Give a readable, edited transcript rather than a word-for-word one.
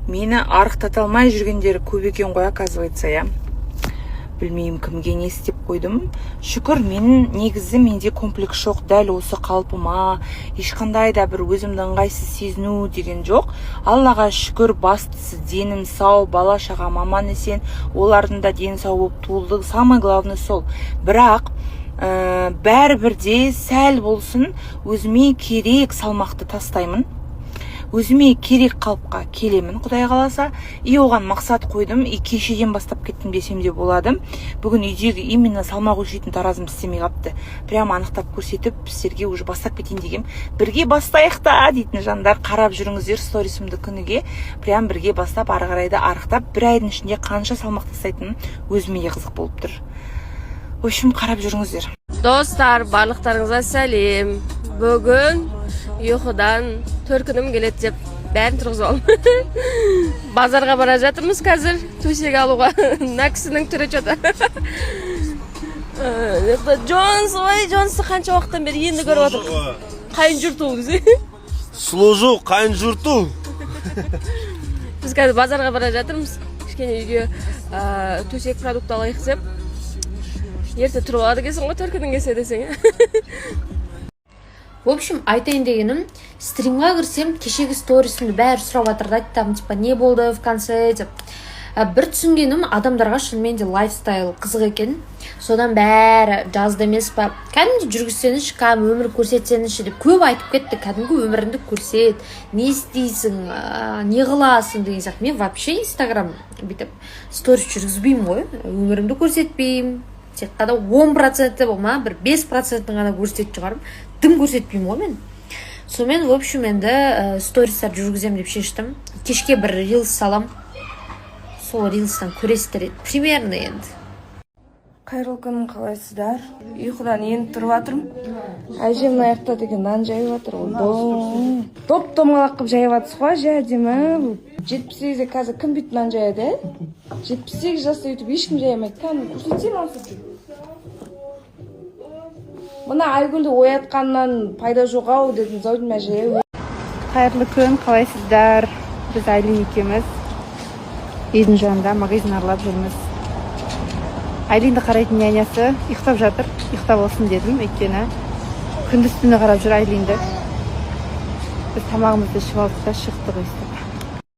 Мені арықтата алмай жүргендері көп екен ғой, оказывается, я. Білмеймін, кімге не істеп қойдым. Шүкір, менің негізі менде комплекс жоқ, дәл осы қалпыма, ешқандай да бір өзімді ыңғайсыз сезіну деген жоқ. Аллаға шүкір, бастысы денім сау, бала шағам аман есен, олардың да дені сау болып туылды. Самый главный сол. Бірақ бәрібірде сәл болсын өзіме керек салмақты тастаймын. Өзіме керек қалыпқа келемін, Құдай қаласа. И оған мақсат қойдым. И кешеден бастап кеттім десем де болады. Бүгін үйдегі именно салмақ өлшейтін таразым істемей қапты. Прямо анықтап көрсетіп, сіздерге уже бастап кетейін дегем. Бірге бастайық та дейтін жандар, қарап жүріңіздер сторисімді күніге. Прям бірге бастап, ары қарайда арықтап, бір айдың ішінде қанша салмақ тастайтыным өзіме қызық болып тұр. В общем, қарап жүріңіздер. Достар, барлықтарыңызға сәлем. Бүгін ұйқыдан төркінім келеді деп бәрін тұрғызып алдым. Базарға бара жатырмыз қазір төсек алуға. Мына кісінің түрі жота. Джонсты қанша уақыттан бері енді көріп отыр. Қайын жұрту бізде. Служу, қайын жұрту. Біз қазір базарға бара жатырмыз. Кішкене үйге төсек продукт алайық деп. Ерте тұрып алады кесің ғой, төркінің кесе десең. В общем, айтайын дегенім, стримға кірсем, кешегі сторисімді бәрі сұрап жатыр, айтам, типа, не болды в конце деп. Бір түсінгенім, адамдарға шынымен де лайфстайл қызық екен. Содан бәрі жазды емес па, кәдімгі жүргізсеңізші, кәдімгі өмір көрсетсеңізші деп көп айтып кетті. Кәдімгі өміріңді көрсет, не істейсің, не қыласың деген сияқты. Мен вообще Инстаграм бүйтіп сторис жүргізбеймін ғой, өмірімді көрсетпеймін. Тек қана 10% болма, бір 5% ғана көрсетіп шығарым. Дым көрсетпеймін ғой мен. Сонымен, в общем, енді стористар жүргізем деп шештім. Кешке бір рилс салам. Сол рилстан көресіздер еді. Примерно енді. Қайырлы күн, қалайсыздар? Ұйқыдан енді тұрып жатырмын. Әжем аяқта деген нан жайып жатыр. Топ-томалақ қып жайып жатсыз ғой, әдемі. 78-де қазір кім бүйтіп нан жаяды? 78 жаста өйтіп ешкім жайамайды. Кәдімгі көрсетсем алсын. Мына Айгүлді оятқаннан пайда жоқ ау дедім, зәудім әже. Қайырлы күн, қалайсыздар? Біз Айлин екеуміз үйдің жанында магазин аралап жүрміз. Айлинді қарайтын нянясы ұйықтап жатыр. Ұйықтап olsun дедім, өйткені күндіз түні қарап жүр Айлинді. Біз тамағымызды ішіп алдық та шықтық өйстіп.